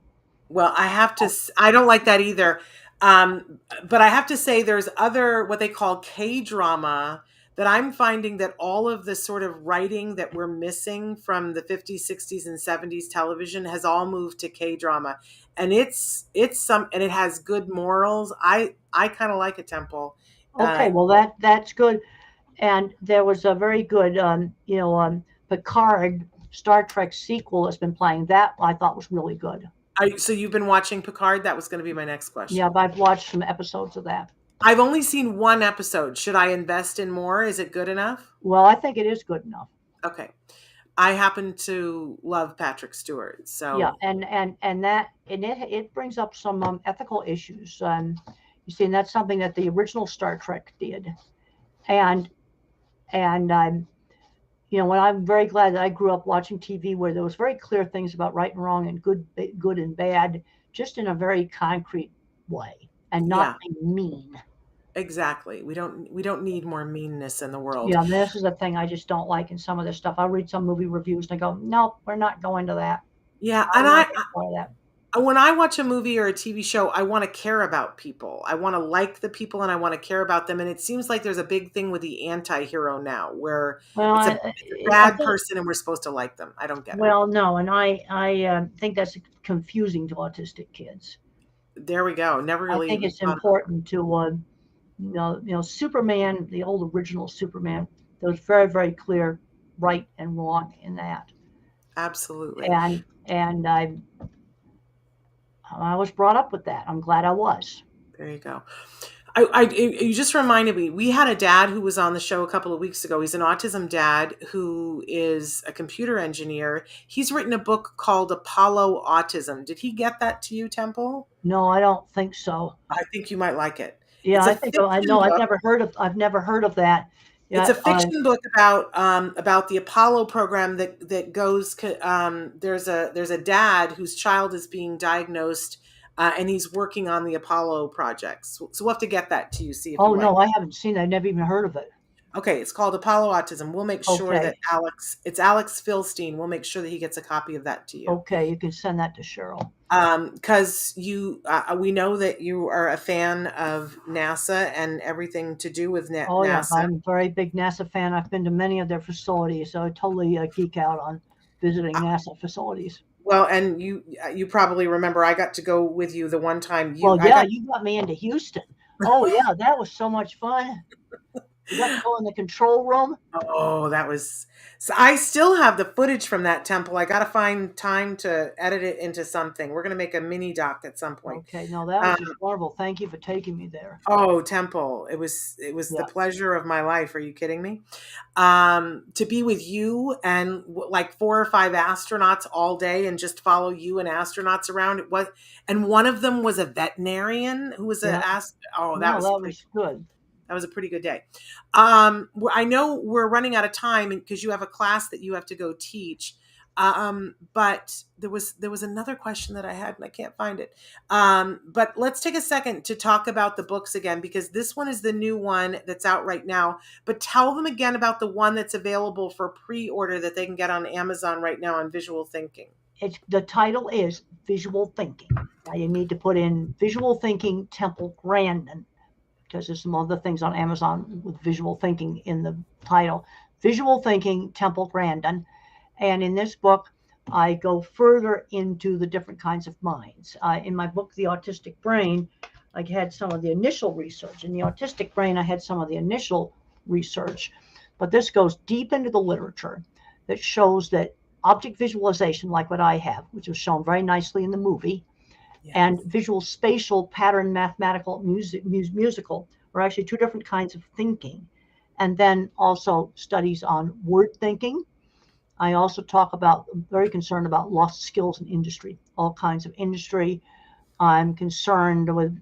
Well, I don't like that either. But I have to say there's other, what they call K-drama, that I'm finding that all of the sort of writing that we're missing from the 50s, 60s, and 70s television has all moved to K-drama. And and it has good morals. I kind of like a Temple. Okay, Uh, well that's good. And there was a very good, Picard Star Trek sequel that's been playing. That I thought was really good. so you've been watching Picard? That was going to be my next Yeah, question. but I've watched some episodes of that. I've only seen one episode. Should I invest in more? Is it good enough? Well, I think it is good enough. Okay. I happen to love Patrick Stewart, Yeah, so and it brings up some ethical issues. You see, and that's something that the original Star Trek did. And when I'm very glad that I grew up watching TV where there was very clear things about right and wrong and good and bad, just in a very concrete way, and not yeah, being mean. exactly. We don't need more meanness in the world. Yeah, this is the thing I just don't like in some of this stuff. I'll read some movie reviews and I go, nope, we're not going to that. Yeah, and I'm not going to go to that. when I watch a movie or a TV show, I want to care about people. I want to like the people and I want to care about them. And it seems like there's a big thing with the anti-hero now where Well, it's a I bad think, person and we're supposed to like them. I don't get it. well, no, and I think that's confusing to autistic kids. There we go. Never I really think even it's thought about important to Superman, the old original Superman, there was very, very clear right and wrong in that. Absolutely. And I was brought up with that. I'm glad I was. There you go. You just reminded me, we had a dad who was on the show a couple of weeks ago. He's an autism dad who is a computer engineer. He's written a book called Apollo Autism. Did he get that to you, Temple? No, I don't think so. I think you might like it. Yeah, I think I know. I've never heard of that. Yeah, it's a fiction book about the Apollo program that goes. There's a dad whose child is being diagnosed, and he's working on the Apollo projects. So we'll have to get that to you. See if Oh, you no, like I haven't seen it. I've never even heard of it. Okay, it's called Apollo Autism. We'll make sure that it's Alex Philstein. We'll make sure that he gets a copy of that to you. Okay, you can send that to Cheryl. Because we know that you are a fan of NASA and everything to do with NASA. Oh, yeah, I'm a very big NASA fan. I've been to many of their facilities, so I totally geek out on visiting NASA facilities. Well, and you probably remember I got to go with you the one time. You got me into Houston. Oh, yeah, that was so much fun. You got to go in the control room. Oh, that was... So I still have the footage from that, Temple. I got to find time to edit it into something. We're going to make a mini doc at some point. Okay, no, that was just wonderful. Thank you for taking me there. Oh, Temple, it was the pleasure of my life. Are you kidding me? To be with you and like 4 or 5 astronauts all day and just follow you and astronauts around. And one of them was a veterinarian who was that was good. That was a pretty good day. I know we're running out of time because you have a class that you have to go teach. But there was another question that I had and I can't find it. But let's take a second to talk about the books again, because this one is the new one that's out right now. But tell them again about the one that's available for pre-order that they can get on Amazon right now on visual thinking. The title is Visual Thinking. Now you need to put in Visual Thinking Temple Grandin, because there's some other things on Amazon with visual thinking in the title. Visual Thinking, Temple Grandin. And in this book, I go further into the different kinds of minds. In my book, The Autistic Brain, I had some of the initial research. In The Autistic Brain, I had some of the initial research. But this goes deep into the literature that shows that object visualization, like what I have, which was shown very nicely in the movie, and visual spatial pattern mathematical musical are actually 2 different kinds of thinking. And then also studies on word thinking. I also I'm very concerned about lost skills in industry, all kinds of industry. I'm concerned with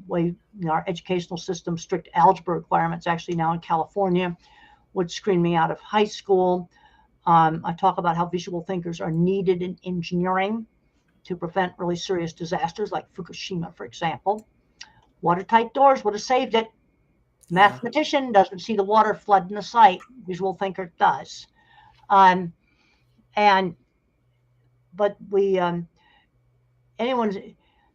our educational system, strict algebra requirements, actually now in California, would screen me out of high school. I talk about how visual thinkers are needed in engineering to prevent really serious disasters like Fukushima, for example. Watertight doors would have saved it. Mathematician doesn't see the water flood in the site. Visual thinker does. But a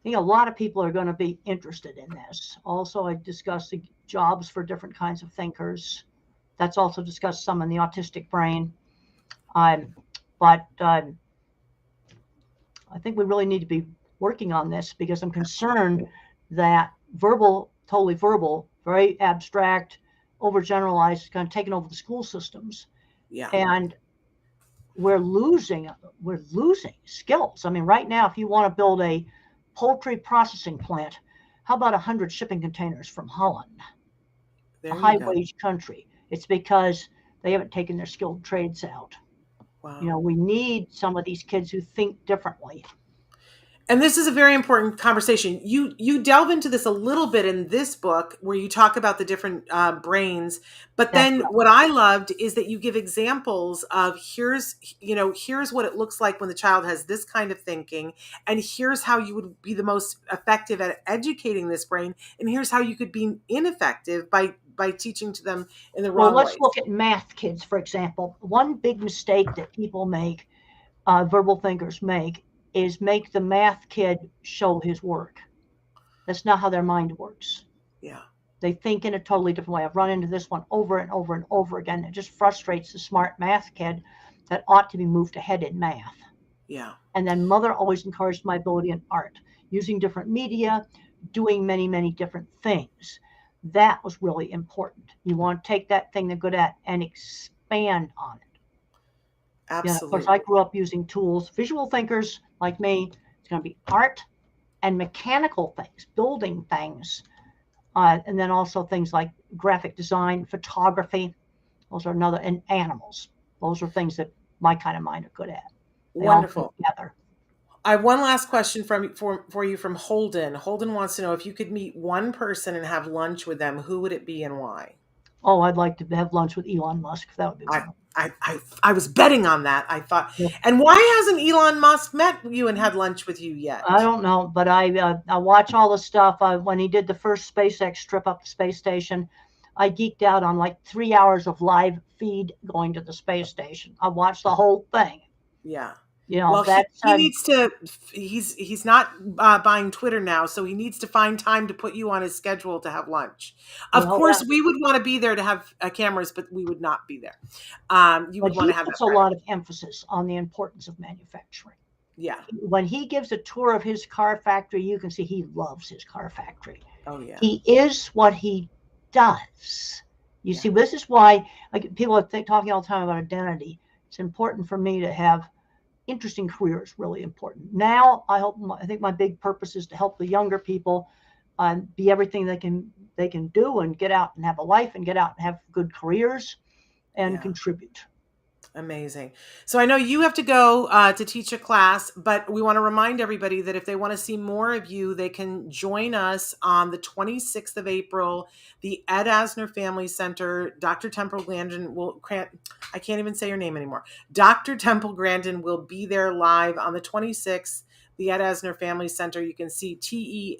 lot of people are going to be interested in this. Also, I discuss the jobs for different kinds of thinkers. That's also discussed some in The Autistic Brain. I think we really need to be working on this, because I'm concerned that totally verbal, very abstract, overgeneralized, is kind of taking over the school systems. Yeah. And we're losing skills. I mean, right now, if you want to build a poultry processing plant, how about 100 shipping containers from Holland, a high-wage country? It's because they haven't taken their skilled trades out. Wow. We need some of these kids who think differently. And this is a very important conversation. You delve into this a little bit in this book where you talk about the different brains. But then what I loved is that you give examples of here's what it looks like when the child has this kind of thinking. And here's how you would be the most effective at educating this brain. And here's how you could be ineffective by teaching to them in the wrong way. Well, let's look at math kids, for example. One big mistake that people make, verbal thinkers make, is make the math kid show his work. That's not how their mind works. Yeah. They think in a totally different way. I've run into this one over and over and over again. It just frustrates the smart math kid that ought to be moved ahead in math. Yeah. And then mother always encouraged my ability in art, using different media, doing many, many different things. That was really important. You want to take that thing they're good at and expand on it. Of course, I Absolutely. grew up using tools. Visual thinkers like me, it's going to be art and mechanical things, building things, and then also things like graphic design, photography. Those are another, and animals. Those are things that my kind of mind are good at. They all come Wonderful. together. I have one last question for you from Holden. Holden wants to know if you could meet one person and have lunch with them, who would it be and why? Oh, I'd like to have lunch with Elon Musk. That would be I wonderful. I was betting on that. I thought, Yeah. and why hasn't Elon Musk met you and had lunch with you yet? I don't know, but I watch all the stuff. When he did the first SpaceX trip up the space station, I geeked out on like 3 hours of live feed going to the space station. I watched the whole thing. Yeah. Well, That's he needs to. He's not buying Twitter now, so he needs to find time to put you on his schedule to have lunch. Of course, we would want to be there to have cameras, but we would not be there. You would want to have puts that a lot of emphasis on the importance of manufacturing. Yeah. When he gives a tour of his car factory, you can see he loves his car factory. Oh yeah. He is what he does. You see, this is why people are talking all the time about identity. It's important for me to have interesting careers, really important. Now, I think my big purpose is to help the younger people be everything they can do and get out and have a life and get out and have good careers and contribute. Amazing. So I know you have to go to teach a class, but we want to remind everybody that if they want to see more of you, they can join us on the 26th of April, the Ed Asner Family Center. Dr. Temple Grandin I can't even say your name anymore. Dr. Temple Grandin will be there live on the 26th. The Ed Asner Family Center. You can see teafc.org.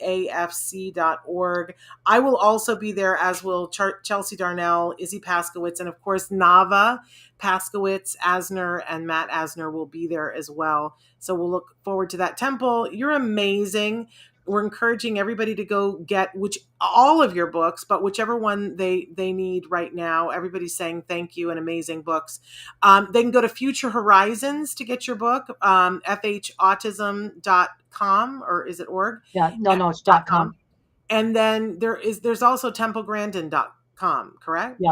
I will also be there, as will Chelsea Darnell, Izzy Paskowitz, and of course, Nava Paskowitz, Asner, and Matt Asner will be there as well. So we'll look forward to that. Temple, you're amazing. We're encouraging everybody to go get all of your books, but whichever one they need right now. Everybody's saying thank you and amazing books. They can go to Future Horizons to get your book, fhautism.com, or is it org? Yeah, no, it's .com. And then there's also templegrandin.com, correct? Yeah,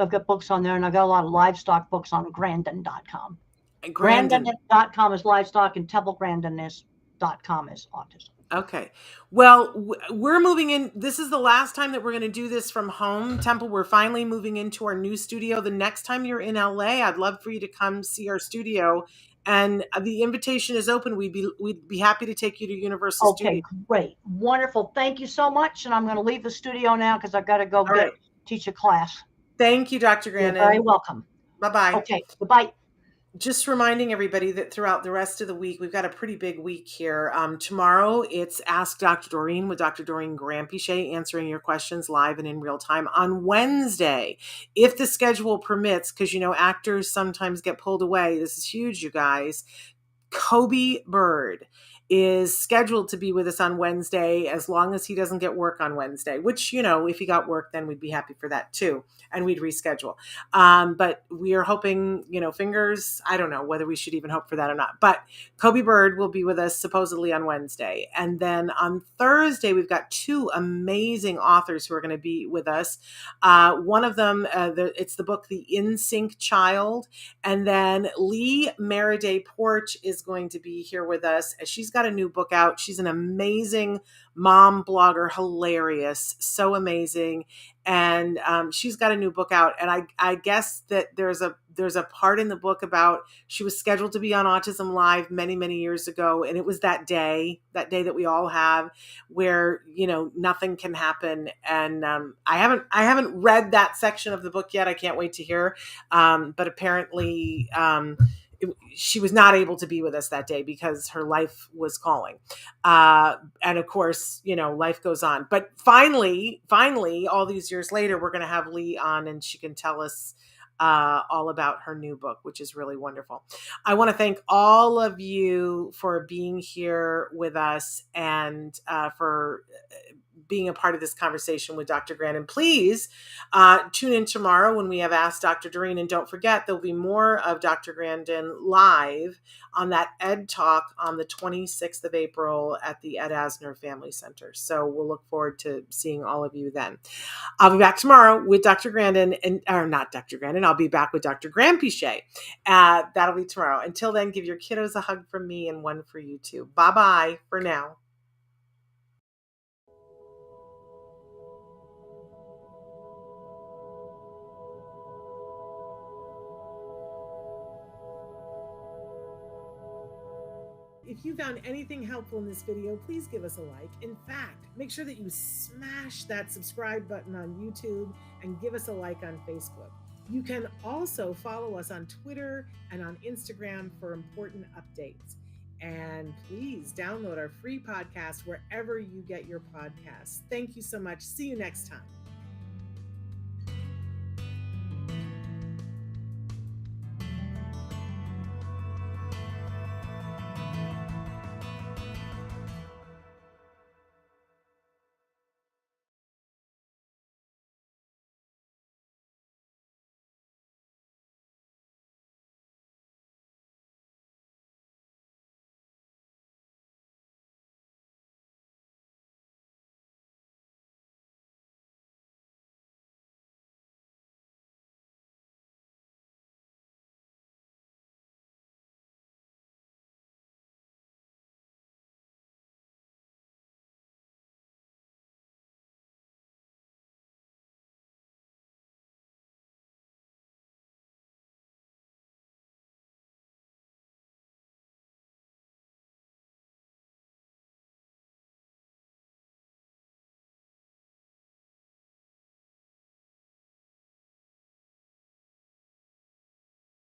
I've got books on there, and I've got a lot of livestock books on Grandin.com. Grandin.com is livestock, and templegrandin.com is autism. Okay. Well, we're moving in. This is the last time that we're going to do this from home. Temple, we're finally moving into our new studio. The next time you're in LA, I'd love for you to come see our studio. And the invitation is open. We'd be happy to take you to Universal Studios. Okay, great. Wonderful. Thank you so much. And I'm going to leave the studio now because I've got to go teach a class. Thank you, Dr. Grandin. You're very welcome. Bye-bye. Okay, goodbye. Just reminding everybody that throughout the rest of the week, we've got a pretty big week here. Tomorrow, it's Ask Dr. Doreen with Dr. Doreen Grampichet, answering your questions live and in real time. On Wednesday, if the schedule permits, because, actors sometimes get pulled away. This is huge, you guys. Kobe Bird is scheduled to be with us on Wednesday, as long as he doesn't get work on Wednesday, which, if he got work, then we'd be happy for that too. And we'd reschedule. But we are hoping, fingers, I don't know whether we should even hope for that or not, but Kobe Bird will be with us supposedly on Wednesday. And then on Thursday, we've got two amazing authors who are going to be with us. One of them, it's the book, The In Sync Child. And then Lee Meriday Porch is going to be here with us. She's got a new book out. She's an amazing mom blogger, hilarious, so amazing. And she's got a new book out. And I guess that there's a part in the book about she was scheduled to be on Autism Live many, many years ago. And it was that day that we all have where, nothing can happen. And I haven't read that section of the book yet. I can't wait to hear. But apparently she was not able to be with us that day because her life was calling. And of course, life goes on. But finally, all these years later, we're going to have Lee on and she can tell us all about her new book, which is really wonderful. I want to thank all of you for being here with us and for being a part of this conversation with Dr. Grandin. Please tune in tomorrow when we have Asked Dr. Doreen. And don't forget, there'll be more of Dr. Grandin live on that Ed Talk on the 26th of April at the Ed Asner Family Center. So we'll look forward to seeing all of you then. I'll be back tomorrow with Dr. Grandin, or not Dr. Grandin, I'll be back with Dr. Grandpichet. That'll be tomorrow. Until then, give your kiddos a hug from me and one for you too. Bye-bye for now. If you found anything helpful in this video, please give us a like. In fact, make sure that you smash that subscribe button on YouTube and give us a like on Facebook. You can also follow us on Twitter and on Instagram for important updates. And please download our free podcast wherever you get your podcasts. Thank you so much. See you next time.